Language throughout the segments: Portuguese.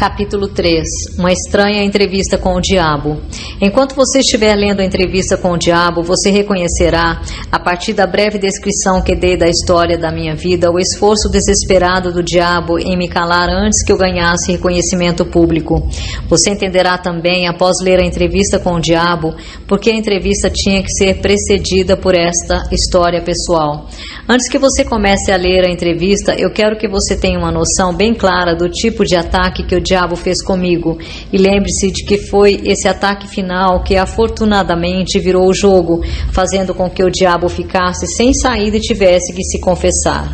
Capítulo 3. Uma estranha entrevista com o diabo. Enquanto você estiver lendo a entrevista com o diabo, você reconhecerá, a partir da breve descrição que dei da história da minha vida, o esforço desesperado do diabo em me calar antes que eu ganhasse reconhecimento público. Você entenderá também, após ler a entrevista com o diabo, porque a entrevista tinha que ser precedida por esta história pessoal. Antes que você comece a ler a entrevista, eu quero que você tenha uma noção bem clara do tipo de ataque que o diabo fez comigo, e lembre-se de que foi esse ataque final que afortunadamente virou o jogo, fazendo com que o diabo ficasse sem saída e tivesse que se confessar.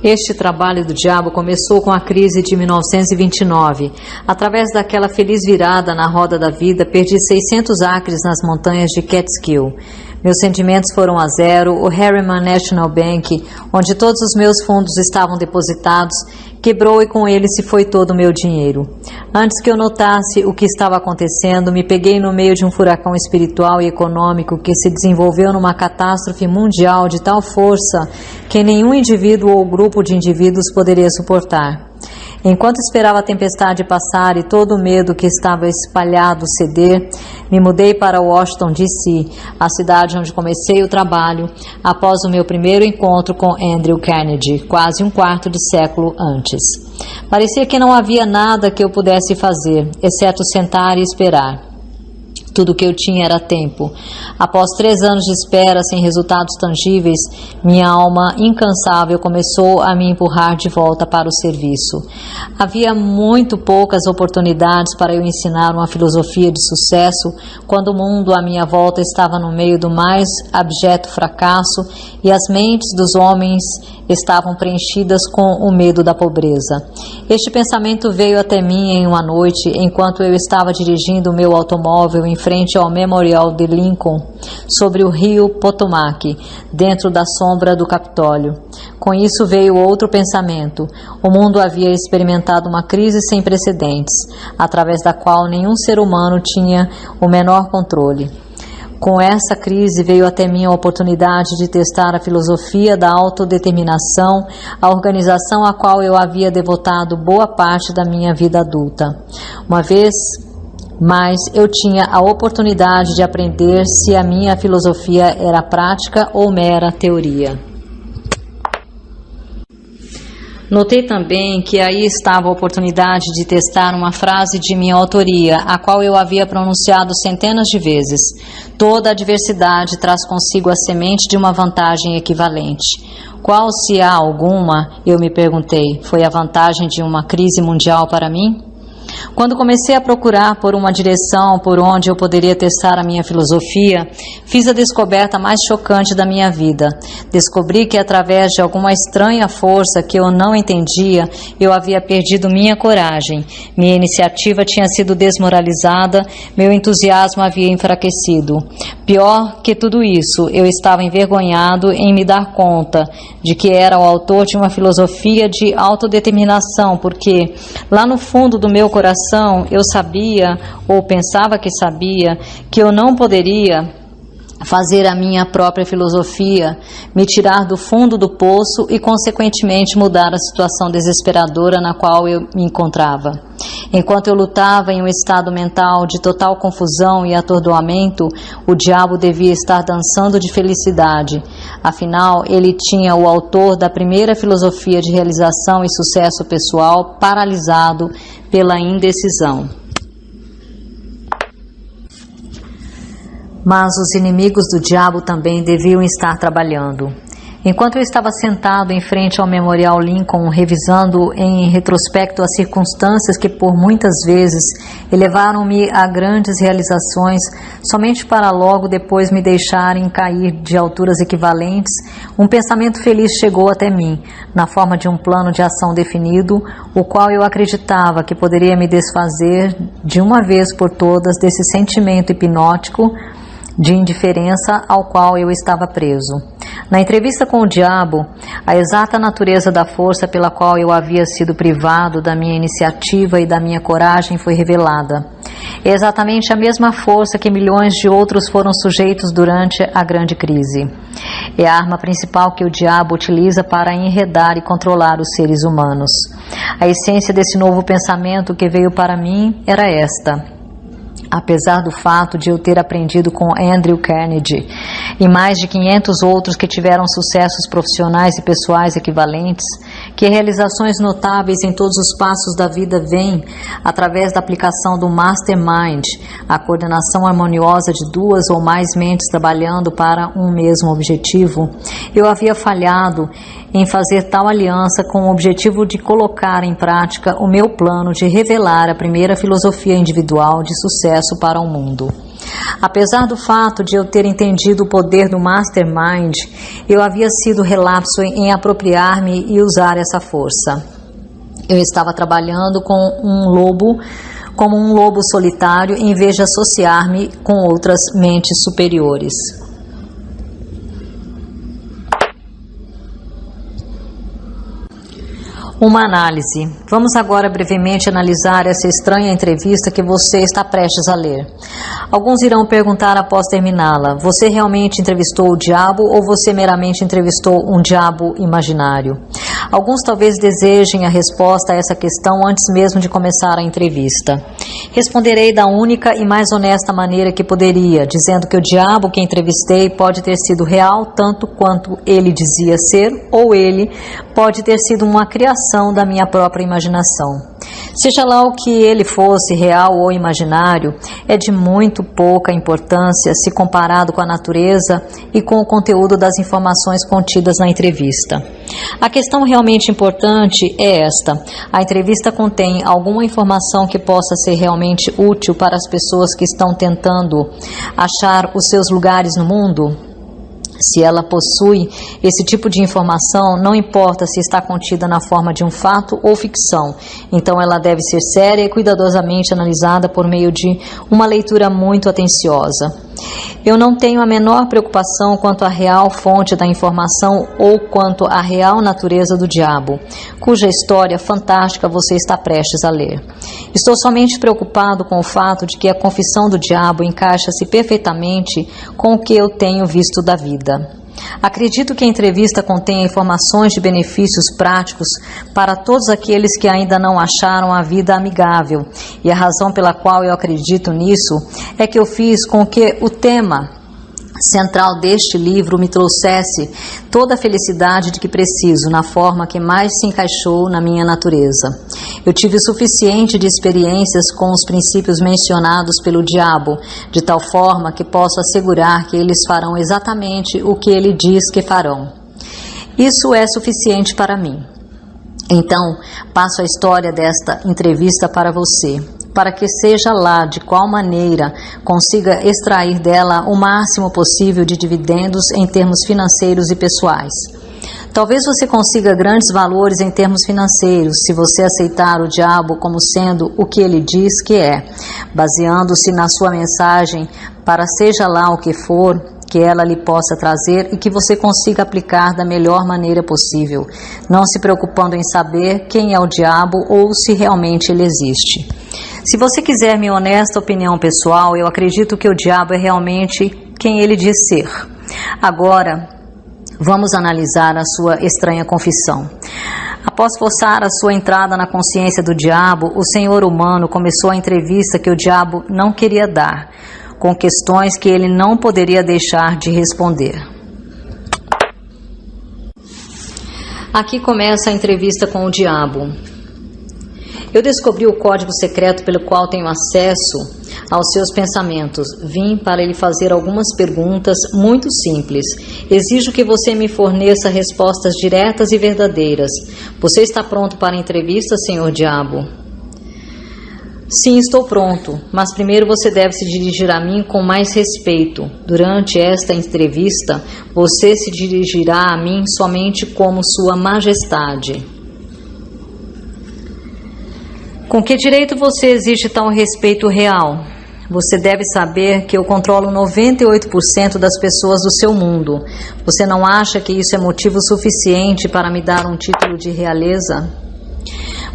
Este trabalho do diabo começou com a crise de 1929. Através daquela feliz virada na roda da vida, perdi 600 acres nas montanhas de Catskill. Meus sentimentos foram a zero. O Harriman National Bank, onde todos os meus fundos estavam depositados, quebrou e com ele se foi todo o meu dinheiro. Antes que eu notasse o que estava acontecendo, me peguei no meio de um furacão espiritual e econômico que se desenvolveu numa catástrofe mundial de tal força que nenhum indivíduo ou grupo de indivíduos poderia suportar. Enquanto esperava a tempestade passar e todo o medo que estava espalhado ceder, me mudei para Washington, D.C., a cidade onde comecei o trabalho, após o meu primeiro encontro com Andrew Carnegie, quase um quarto de século antes. Parecia que não havia nada que eu pudesse fazer, exceto sentar e esperar. Tudo o que eu tinha era tempo. Após 3 anos de espera sem resultados tangíveis, minha alma incansável começou a me empurrar de volta para o serviço. Havia muito poucas oportunidades para eu ensinar uma filosofia de sucesso quando o mundo à minha volta estava no meio do mais abjeto fracasso e as mentes dos homens estavam preenchidas com o medo da pobreza. Este pensamento veio até mim em uma noite, enquanto eu estava dirigindo o meu automóvel em frente ao Memorial de Lincoln, sobre o rio Potomac, dentro da sombra do Capitólio. Com isso veio outro pensamento. O mundo havia experimentado uma crise sem precedentes, através da qual nenhum ser humano tinha o menor controle. Com essa crise veio até mim a oportunidade de testar a filosofia da autodeterminação, a organização a qual eu havia devotado boa parte da minha vida adulta. Uma vez mais eu tinha a oportunidade de aprender se a minha filosofia era prática ou mera teoria. Notei também que aí estava a oportunidade de testar uma frase de minha autoria, a qual eu havia pronunciado centenas de vezes. Toda adversidade traz consigo a semente de uma vantagem equivalente. Qual, se há alguma, eu me perguntei, foi a vantagem de uma crise mundial para mim? Quando comecei a procurar por uma direção por onde eu poderia testar a minha filosofia, fiz a descoberta mais chocante da minha vida. Descobri que através de alguma estranha força que eu não entendia, eu havia perdido minha coragem. Minha iniciativa tinha sido desmoralizada, meu entusiasmo havia enfraquecido. Pior que tudo isso, eu estava envergonhado em me dar conta de que era o autor de uma filosofia de autodeterminação, porque lá no fundo do meu coração eu sabia, ou pensava que sabia, que eu não poderia fazer a minha própria filosofia, me tirar do fundo do poço e, consequentemente, mudar a situação desesperadora na qual eu me encontrava. Enquanto eu lutava em um estado mental de total confusão e atordoamento, o diabo devia estar dançando de felicidade. Afinal, ele tinha o autor da primeira filosofia de realização e sucesso pessoal paralisado pela indecisão. Mas os inimigos do diabo também deviam estar trabalhando. Enquanto eu estava sentado em frente ao Memorial Lincoln, revisando em retrospecto as circunstâncias que por muitas vezes elevaram-me a grandes realizações, somente para logo depois me deixarem cair de alturas equivalentes, um pensamento feliz chegou até mim, na forma de um plano de ação definido, o qual eu acreditava que poderia me desfazer de uma vez por todas desse sentimento hipnótico de indiferença ao qual eu estava preso. Na entrevista com o diabo, a exata natureza da força pela qual eu havia sido privado da minha iniciativa e da minha coragem foi revelada. É exatamente a mesma força que milhões de outros foram sujeitos durante a grande crise. É a arma principal que o diabo utiliza para enredar e controlar os seres humanos. A essência desse novo pensamento que veio para mim era esta. Apesar do fato de eu ter aprendido com Andrew Carnegie e mais de 500 outros que tiveram sucessos profissionais e pessoais equivalentes, que realizações notáveis em todos os passos da vida vêm através da aplicação do Mastermind, a coordenação harmoniosa de duas ou mais mentes trabalhando para um mesmo objetivo, eu havia falhado em fazer tal aliança com o objetivo de colocar em prática o meu plano de revelar a primeira filosofia individual de sucesso para o mundo. Apesar do fato de eu ter entendido o poder do Mastermind, eu havia sido relapso em apropriar-me e usar essa força. Eu estava trabalhando como um lobo solitário em vez de associar-me com outras mentes superiores. Uma análise. Vamos agora brevemente analisar essa estranha entrevista que você está prestes a ler. Alguns irão perguntar após terminá-la: você realmente entrevistou o diabo ou você meramente entrevistou um diabo imaginário? Alguns talvez desejem a resposta a essa questão antes mesmo de começar a entrevista. Responderei da única e mais honesta maneira que poderia, dizendo que o diabo que entrevistei pode ter sido real tanto quanto ele dizia ser, ou ele pode ter sido uma criação da minha própria imaginação. Seja lá o que ele fosse, real ou imaginário, é de muito pouca importância se comparado com a natureza e com o conteúdo das informações contidas na entrevista. A questão realmente importante é esta: a entrevista contém alguma informação que possa ser realmente útil para as pessoas que estão tentando achar os seus lugares no mundo? Se ela possui esse tipo de informação, não importa se está contida na forma de um fato ou ficção, então ela deve ser séria e cuidadosamente analisada por meio de uma leitura muito atenciosa. Eu não tenho a menor preocupação quanto à real fonte da informação ou quanto à real natureza do diabo, cuja história fantástica você está prestes a ler. Estou somente preocupado com o fato de que a confissão do diabo encaixa-se perfeitamente com o que eu tenho visto da vida. Acredito que a entrevista contenha informações de benefícios práticos para todos aqueles que ainda não acharam a vida amigável, e a razão pela qual eu acredito nisso é que eu fiz com que o tema central deste livro me trouxesse toda a felicidade de que preciso, na forma que mais se encaixou na minha natureza. Eu tive o suficiente de experiências com os princípios mencionados pelo diabo, de tal forma que posso assegurar que eles farão exatamente o que ele diz que farão. Isso é suficiente para mim. Então, passo a história desta entrevista para você, para que seja lá de qual maneira consiga extrair dela o máximo possível de dividendos em termos financeiros e pessoais. Talvez você consiga grandes valores em termos financeiros se você aceitar o diabo como sendo o que ele diz que é, baseando-se na sua mensagem para seja lá o que for que ela lhe possa trazer e que você consiga aplicar da melhor maneira possível, não se preocupando em saber quem é o diabo ou se realmente ele existe. Se você quiser minha honesta opinião pessoal, eu acredito que o diabo é realmente quem ele diz ser. Agora, vamos analisar a sua estranha confissão. Após forçar a sua entrada na consciência do diabo, o senhor humano começou a entrevista que o diabo não queria dar, com questões que ele não poderia deixar de responder. Aqui começa a entrevista com o diabo. Eu descobri o código secreto pelo qual tenho acesso aos seus pensamentos. Vim para lhe fazer algumas perguntas muito simples. Exijo que você me forneça respostas diretas e verdadeiras. Você está pronto para a entrevista, senhor diabo? Sim, estou pronto, mas primeiro você deve se dirigir a mim com mais respeito. Durante esta entrevista, você se dirigirá a mim somente como Sua Majestade. Com que direito você exige tal respeito real? Você deve saber que eu controlo 98% das pessoas do seu mundo. Você não acha que isso é motivo suficiente para me dar um título de realeza?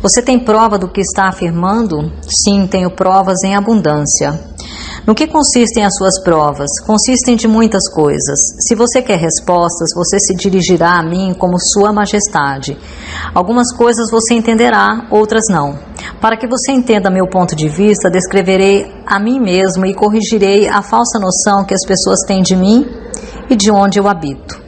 Você tem prova do que está afirmando? Sim, tenho provas em abundância. No que consistem as suas provas? Consistem de muitas coisas. Se você quer respostas, você se dirigirá a mim como Sua Majestade. Algumas coisas você entenderá, outras não. Para que você entenda meu ponto de vista, descreverei a mim mesmo e corrigirei a falsa noção que as pessoas têm de mim e de onde eu habito.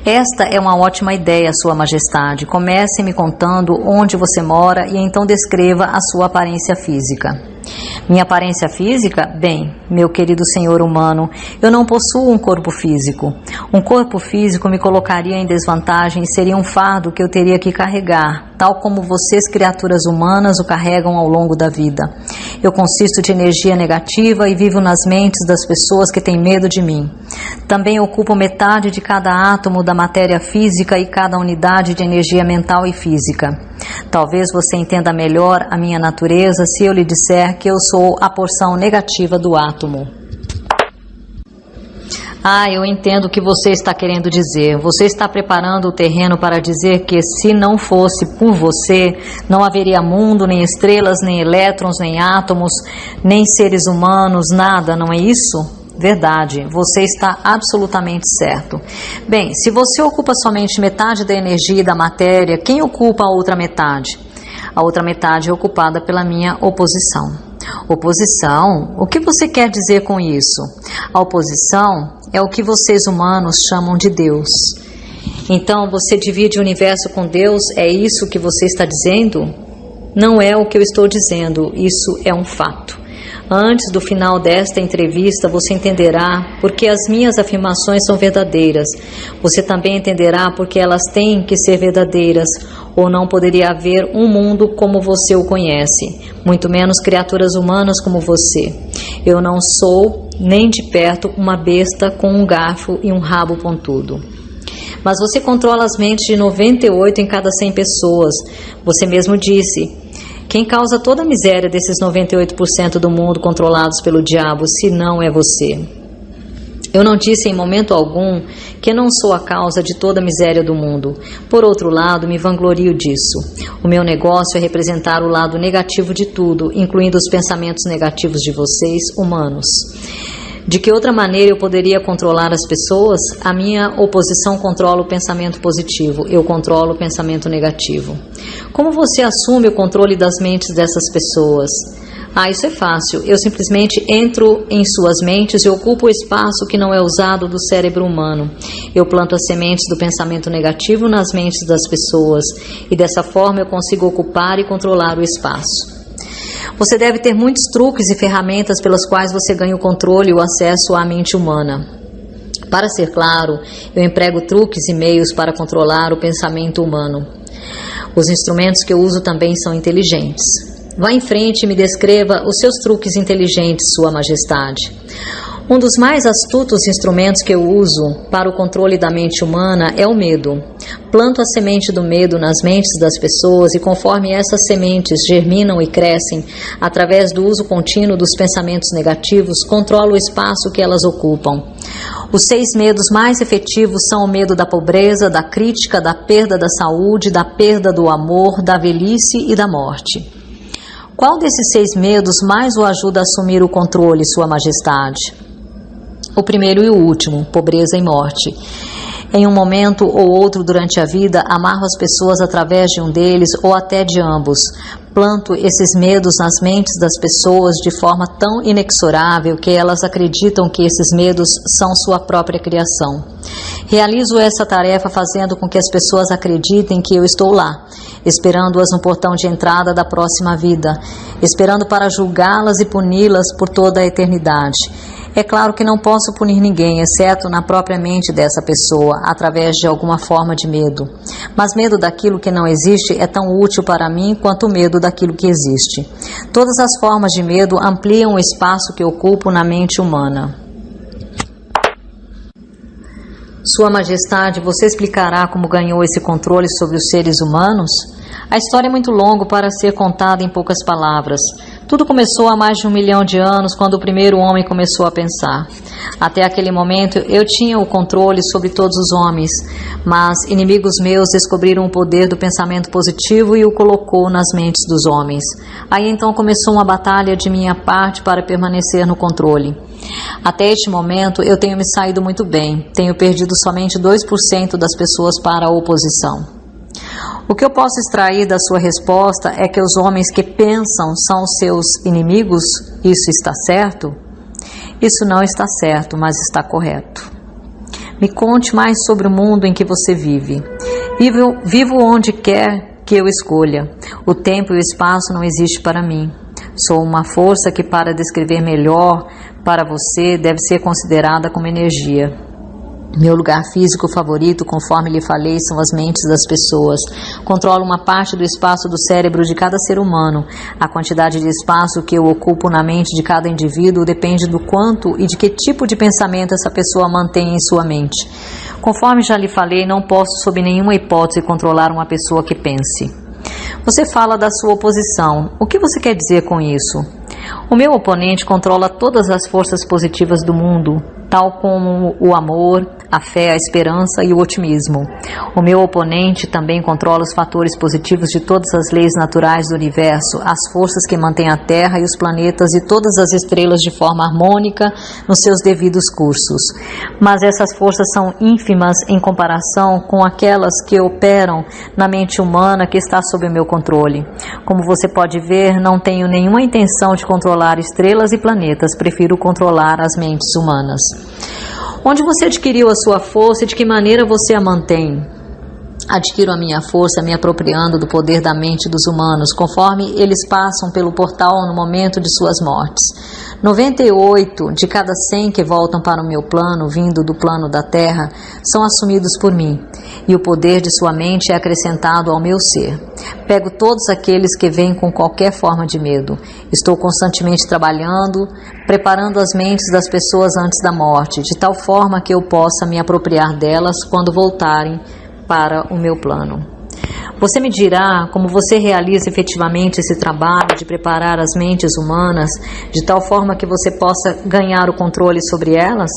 Esta é uma ótima ideia, Sua Majestade. Comece me contando onde você mora e então descreva a sua aparência física. Minha aparência física? Bem, meu querido senhor humano, eu não possuo um corpo físico. Um corpo físico me colocaria em desvantagem e seria um fardo que eu teria que carregar, tal como vocês, criaturas humanas, o carregam ao longo da vida. Eu consisto de energia negativa e vivo nas mentes das pessoas que têm medo de mim. Também ocupo metade de cada átomo da matéria física e cada unidade de energia mental e física. Talvez você entenda melhor a minha natureza se eu lhe disser que eu sou a porção negativa do átomo. Eu entendo o que você está querendo dizer. Você está preparando o terreno para dizer que se não fosse por você, não haveria mundo, nem estrelas, nem elétrons, nem átomos, nem seres humanos, nada, não é isso? Verdade, você está absolutamente certo. Bem, se você ocupa somente metade da energia e da matéria, quem ocupa a outra metade? A outra metade é ocupada pela minha oposição. Oposição? O que você quer dizer com isso? A oposição é o que vocês humanos chamam de Deus. Então, você divide o universo com Deus? É isso que você está dizendo? Não é o que eu estou dizendo, isso é um fato. Antes do final desta entrevista, você entenderá porque as minhas afirmações são verdadeiras. Você também entenderá porque elas têm que ser verdadeiras, ou não poderia haver um mundo como você o conhece, muito menos criaturas humanas como você. Eu não sou, nem de perto, uma besta com um garfo e um rabo pontudo. Mas você controla as mentes de 98 em cada 100 pessoas. Você mesmo disse: quem causa toda a miséria desses 98% do mundo controlados pelo diabo, se não é você? Eu não disse em momento algum que não sou a causa de toda a miséria do mundo. Por outro lado, me vanglorio disso. O meu negócio é representar o lado negativo de tudo, incluindo os pensamentos negativos de vocês, humanos. De que outra maneira eu poderia controlar as pessoas? A minha oposição controla o pensamento positivo, eu controlo o pensamento negativo. Como você assume o controle das mentes dessas pessoas? Isso é fácil. Eu simplesmente entro em suas mentes e ocupo o espaço que não é usado do cérebro humano. Eu planto as sementes do pensamento negativo nas mentes das pessoas e dessa forma eu consigo ocupar e controlar o espaço. Você deve ter muitos truques e ferramentas pelas quais você ganha o controle e o acesso à mente humana. Para ser claro, eu emprego truques e meios para controlar o pensamento humano. Os instrumentos que eu uso também são inteligentes. Vá em frente e me descreva os seus truques inteligentes, Sua Majestade. Um dos mais astutos instrumentos que eu uso para o controle da mente humana é o medo. Planto a semente do medo nas mentes das pessoas e conforme essas sementes germinam e crescem, através do uso contínuo dos pensamentos negativos, controlo o espaço que elas ocupam. Os 6 medos mais efetivos são o medo da pobreza, da crítica, da perda da saúde, da perda do amor, da velhice e da morte. Qual desses 6 medos mais o ajuda a assumir o controle, Sua Majestade? O primeiro e o último, pobreza e morte. Em um momento ou outro durante a vida, amarro as pessoas através de um deles ou até de ambos. Planto esses medos nas mentes das pessoas de forma tão inexorável que elas acreditam que esses medos são sua própria criação. Realizo essa tarefa fazendo com que as pessoas acreditem que eu estou lá, esperando-as no portão de entrada da próxima vida, esperando para julgá-las e puni-las por toda a eternidade. É claro que não posso punir ninguém, exceto na própria mente dessa pessoa, através de alguma forma de medo. Mas medo daquilo que não existe é tão útil para mim quanto o medo daquilo que existe. Todas as formas de medo ampliam o espaço que ocupo na mente humana. Sua Majestade, você explicará como ganhou esse controle sobre os seres humanos? A história é muito longa para ser contada em poucas palavras. Tudo começou há mais de 1 milhão de anos, quando o primeiro homem começou a pensar. Até aquele momento, eu tinha o controle sobre todos os homens, mas inimigos meus descobriram o poder do pensamento positivo e o colocou nas mentes dos homens. Aí então começou uma batalha de minha parte para permanecer no controle. Até este momento, eu tenho me saído muito bem. Tenho perdido somente 2% das pessoas para a oposição. O que eu posso extrair da sua resposta é que os homens que pensam são os seus inimigos? Isso está certo? Isso não está certo, mas está correto. Me conte mais sobre o mundo em que você vive. Vivo onde quer que eu escolha. O tempo e o espaço não existem para mim. Sou uma força que, para descrever melhor para você, deve ser considerada como energia. Meu lugar físico favorito, conforme lhe falei, são as mentes das pessoas. Controlo uma parte do espaço do cérebro de cada ser humano. A quantidade de espaço que eu ocupo na mente de cada indivíduo depende do quanto e de que tipo de pensamento essa pessoa mantém em sua mente. Conforme já lhe falei, não posso, sob nenhuma hipótese, controlar uma pessoa que pense. Você fala da sua oposição. O que você quer dizer com isso? O meu oponente controla todas as forças positivas do mundo, tal como o amor, a fé, a esperança e o otimismo. O meu oponente também controla os fatores positivos de todas as leis naturais do universo, as forças que mantêm a Terra e os planetas e todas as estrelas de forma harmônica nos seus devidos cursos. Mas essas forças são ínfimas em comparação com aquelas que operam na mente humana que está sob o meu controle. Como você pode ver, não tenho nenhuma intenção de controlar estrelas e planetas, prefiro controlar as mentes humanas. Onde você adquiriu a sua força e de que maneira você a mantém? Adquiro a minha força me apropriando do poder da mente dos humanos, conforme eles passam pelo portal no momento de suas mortes. 98 de cada 100 que voltam para o meu plano, vindo do plano da Terra, são assumidos por mim, e o poder de sua mente é acrescentado ao meu ser. Pego todos aqueles que vêm com qualquer forma de medo. Estou constantemente trabalhando, preparando as mentes das pessoas antes da morte, de tal forma que eu possa me apropriar delas quando voltarem para o meu plano. Você me dirá como você realiza efetivamente esse trabalho de preparar as mentes humanas de tal forma que você possa ganhar o controle sobre elas?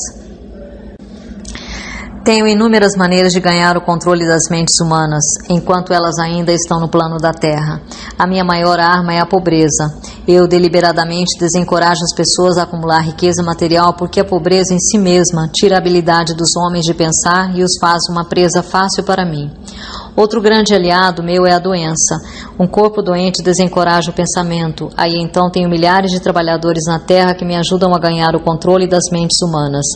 Tenho inúmeras maneiras de ganhar o controle das mentes humanas, enquanto elas ainda estão no plano da Terra. A minha maior arma é a pobreza. Eu deliberadamente desencorajo as pessoas a acumular riqueza material porque a pobreza em si mesma tira a habilidade dos homens de pensar e os faz uma presa fácil para mim. Outro grande aliado meu é a doença. Um corpo doente desencoraja o pensamento. Aí então tenho milhares de trabalhadores na Terra que me ajudam a ganhar o controle das mentes humanas.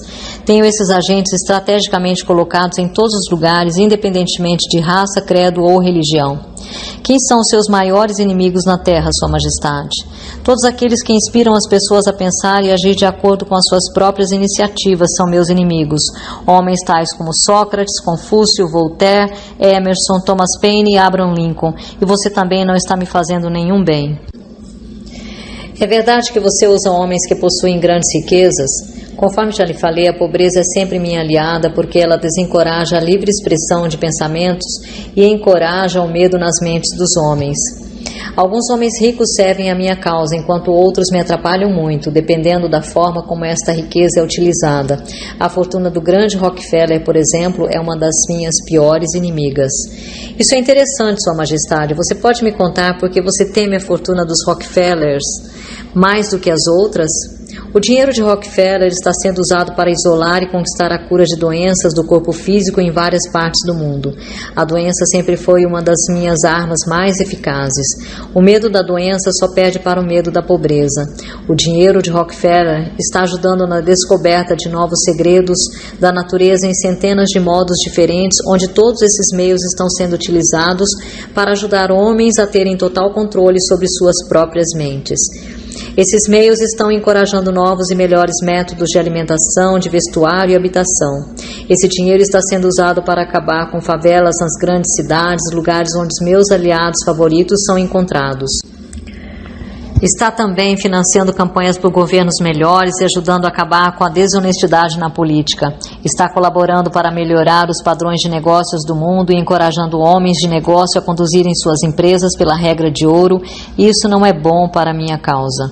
Tenho esses agentes estrategicamente colocados em todos os lugares, independentemente de raça, credo ou religião. Quem são os seus maiores inimigos na Terra, Sua Majestade? Todos aqueles que inspiram as pessoas a pensar e agir de acordo com as suas próprias iniciativas são meus inimigos. Homens tais como Sócrates, Confúcio, Voltaire, Emerson, Thomas Paine e Abraham Lincoln. E você também não está me fazendo nenhum bem. É verdade que você usa homens que possuem grandes riquezas? Conforme já lhe falei, a pobreza é sempre minha aliada porque ela desencoraja a livre expressão de pensamentos e encoraja o medo nas mentes dos homens. Alguns homens ricos servem a minha causa, enquanto outros me atrapalham muito, dependendo da forma como esta riqueza é utilizada. A fortuna do grande Rockefeller, por exemplo, é uma das minhas piores inimigas. Isso é interessante, Sua Majestade. Você pode me contar por que você teme a fortuna dos Rockefellers mais do que as outras? O dinheiro de Rockefeller está sendo usado para isolar e conquistar a cura de doenças do corpo físico em várias partes do mundo. A doença sempre foi uma das minhas armas mais eficazes. O medo da doença só perde para o medo da pobreza. O dinheiro de Rockefeller está ajudando na descoberta de novos segredos da natureza em centenas de modos diferentes, onde todos esses meios estão sendo utilizados para ajudar homens a terem total controle sobre suas próprias mentes. Esses meios estão encorajando novos e melhores métodos de alimentação, de vestuário e habitação. Esse dinheiro está sendo usado para acabar com favelas nas grandes cidades, lugares onde os meus aliados favoritos são encontrados. Está também financiando campanhas por governos melhores e ajudando a acabar com a desonestidade na política. Está colaborando para melhorar os padrões de negócios do mundo e encorajando homens de negócio a conduzirem suas empresas pela regra de ouro. Isso não é bom para a minha causa.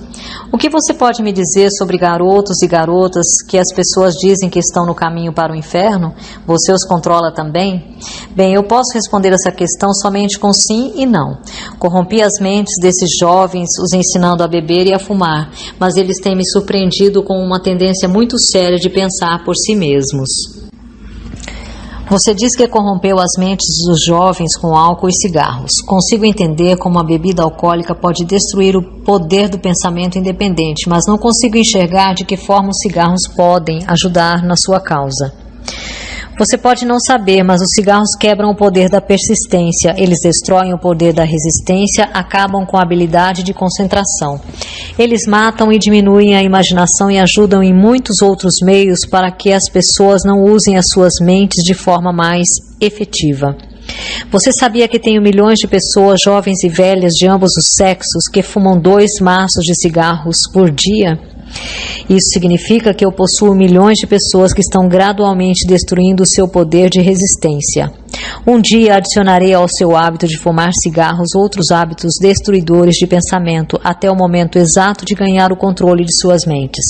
O que você pode me dizer sobre garotos e garotas que as pessoas dizem que estão no caminho para o inferno? Você os controla também? Bem, eu posso responder essa questão somente com sim e não. Corrompi as mentes desses jovens, os ensinando a beber e a fumar, mas eles têm me surpreendido com uma tendência muito séria de pensar por si mesmos. Você diz que corrompeu as mentes dos jovens com álcool e cigarros. Consigo entender como a bebida alcoólica pode destruir o poder do pensamento independente, mas não consigo enxergar de que forma os cigarros podem ajudar na sua causa. Você pode não saber, mas os cigarros quebram o poder da persistência, eles destroem o poder da resistência, acabam com a habilidade de concentração. Eles matam e diminuem a imaginação e ajudam em muitos outros meios para que as pessoas não usem as suas mentes de forma mais efetiva. Você sabia que tenho milhões de pessoas, jovens e velhas de ambos os sexos, que fumam 2 maços de cigarros por dia? Isso significa que eu possuo milhões de pessoas que estão gradualmente destruindo o seu poder de resistência. Um dia adicionarei ao seu hábito de fumar cigarros outros hábitos destruidores de pensamento até o momento exato de ganhar o controle de suas mentes.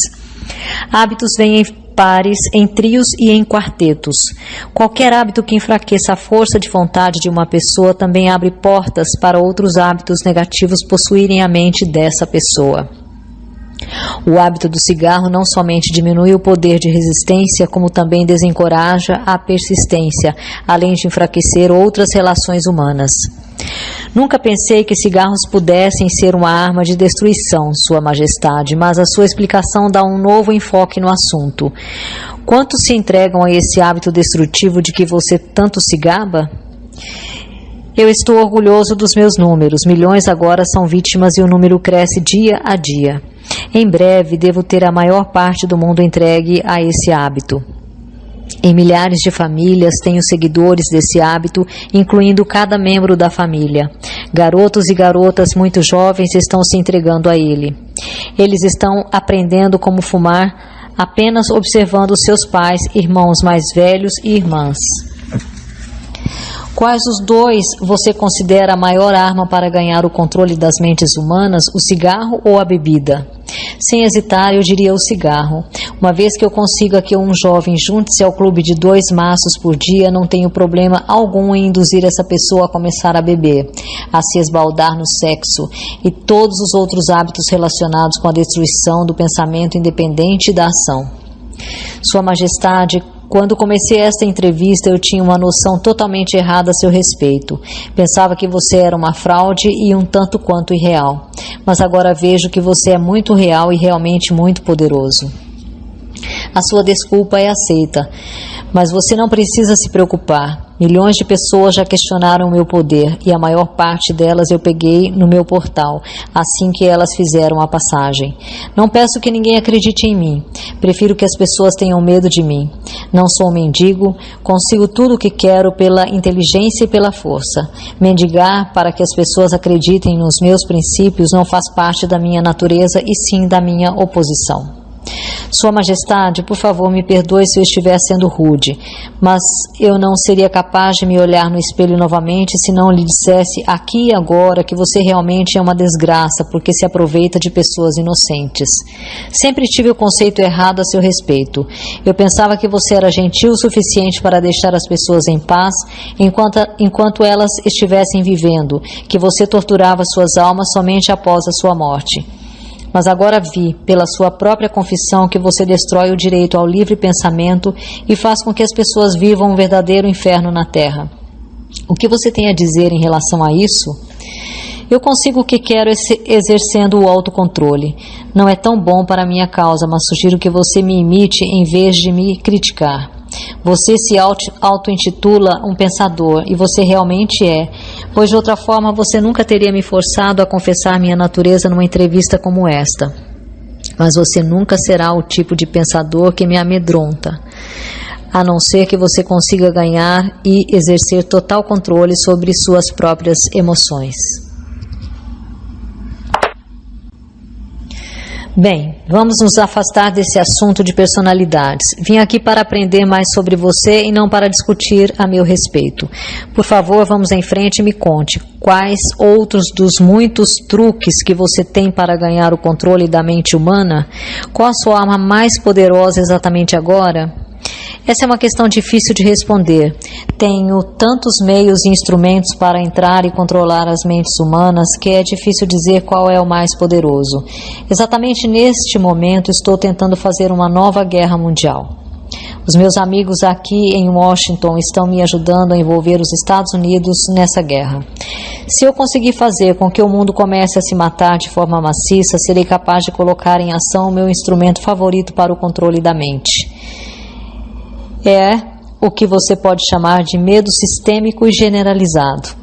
Hábitos vêm em pares, em trios e em quartetos. Qualquer hábito que enfraqueça a força de vontade de uma pessoa também abre portas para outros hábitos negativos possuírem a mente dessa pessoa. O hábito do cigarro não somente diminui o poder de resistência, como também desencoraja a persistência, além de enfraquecer outras relações humanas. Nunca pensei que cigarros pudessem ser uma arma de destruição, Sua Majestade, mas a sua explicação dá um novo enfoque no assunto. Quantos se entregam a esse hábito destrutivo de que você tanto se gaba? Eu estou orgulhoso dos meus números. Milhões agora são vítimas e o número cresce dia a dia. Em breve, devo ter a maior parte do mundo entregue a esse hábito. Em milhares de famílias, tenho seguidores desse hábito, incluindo cada membro da família. Garotos e garotas muito jovens estão se entregando a ele. Eles estão aprendendo como fumar apenas observando seus pais, irmãos mais velhos e irmãs. Quais os dois você considera a maior arma para ganhar o controle das mentes humanas, o cigarro ou a bebida? Sem hesitar, eu diria o cigarro. Uma vez que eu consiga que um jovem junte-se ao clube de 2 maços por dia, não tenho problema algum em induzir essa pessoa a começar a beber, a se esbaldar no sexo e todos os outros hábitos relacionados com a destruição do pensamento independente e da ação. Sua Majestade, quando comecei esta entrevista, eu tinha uma noção totalmente errada a seu respeito. Pensava que você era uma fraude e um tanto quanto irreal. Mas agora vejo que você é muito real e realmente muito poderoso. A sua desculpa é aceita, mas você não precisa se preocupar. Milhões de pessoas já questionaram o meu poder e a maior parte delas eu peguei no meu portal, assim que elas fizeram a passagem. Não peço que ninguém acredite em mim. Prefiro que as pessoas tenham medo de mim. Não sou um mendigo, consigo tudo o que quero pela inteligência e pela força. Mendigar para que as pessoas acreditem nos meus princípios não faz parte da minha natureza e sim da minha oposição. Sua Majestade, por favor, me perdoe se eu estiver sendo rude, mas eu não seria capaz de me olhar no espelho novamente se não lhe dissesse aqui e agora que você realmente é uma desgraça porque se aproveita de pessoas inocentes. Sempre tive o conceito errado a seu respeito. Eu pensava que você era gentil o suficiente para deixar as pessoas em paz enquanto elas estivessem vivendo, que você torturava suas almas somente após a sua morte. Mas agora vi, pela sua própria confissão, que você destrói o direito ao livre pensamento e faz com que as pessoas vivam um verdadeiro inferno na Terra. O que você tem a dizer em relação a isso? Eu consigo o que quero exercendo o autocontrole. Não é tão bom para a minha causa, mas sugiro que você me imite em vez de me criticar. Você se auto-intitula um pensador, e você realmente é, pois de outra forma você nunca teria me forçado a confessar minha natureza numa entrevista como esta. Mas você nunca será o tipo de pensador que me amedronta, a não ser que você consiga ganhar e exercer total controle sobre suas próprias emoções. Bem, vamos nos afastar desse assunto de personalidades. Vim aqui para aprender mais sobre você e não para discutir a meu respeito. Por favor, vamos em frente e me conte quais outros dos muitos truques que você tem para ganhar o controle da mente humana? Qual a sua arma mais poderosa exatamente agora? Essa é uma questão difícil de responder. Tenho tantos meios e instrumentos para entrar e controlar as mentes humanas que é difícil dizer qual é o mais poderoso. Exatamente neste momento estou tentando fazer uma nova guerra mundial. Os meus amigos aqui em Washington estão me ajudando a envolver os Estados Unidos nessa guerra. Se eu conseguir fazer com que o mundo comece a se matar de forma maciça, serei capaz de colocar em ação o meu instrumento favorito para o controle da mente. É o que você pode chamar de medo sistêmico e generalizado.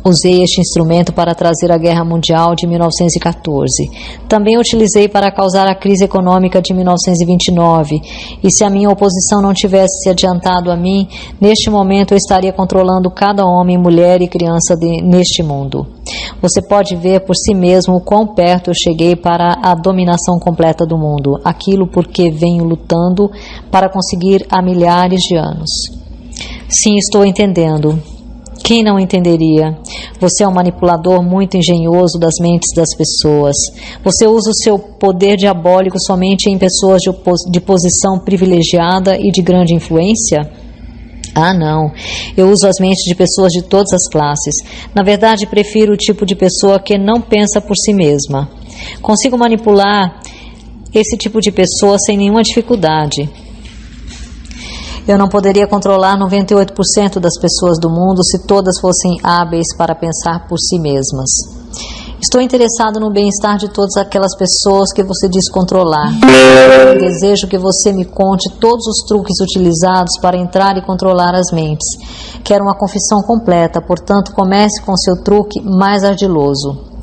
Usei este instrumento para trazer a Guerra Mundial de 1914. Também utilizei para causar a crise econômica de 1929. E se a minha oposição não tivesse se adiantado a mim, neste momento eu estaria controlando cada homem, mulher e criança neste mundo. Você pode ver por si mesmo o quão perto eu cheguei para a dominação completa do mundo. Aquilo por que venho lutando para conseguir há milhares de anos. Sim, estou entendendo. Quem não entenderia? Você é um manipulador muito engenhoso das mentes das pessoas. Você usa o seu poder diabólico somente em pessoas de posição privilegiada e de grande influência? Ah, não. Eu uso as mentes de pessoas de todas as classes. Na verdade, prefiro o tipo de pessoa que não pensa por si mesma. Consigo manipular esse tipo de pessoa sem nenhuma dificuldade. Eu não poderia controlar 98% das pessoas do mundo se todas fossem hábeis para pensar por si mesmas. Estou interessado no bem-estar de todas aquelas pessoas que você diz controlar. Desejo que você me conte todos os truques utilizados para entrar e controlar as mentes. Quero uma confissão completa, portanto, comece com seu truque mais ardiloso.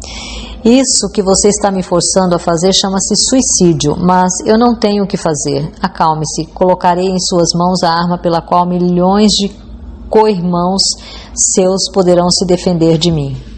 Isso que você está me forçando a fazer chama-se suicídio, mas eu não tenho o que fazer. Acalme-se, colocarei em suas mãos a arma pela qual milhões de co-irmãos seus poderão se defender de mim.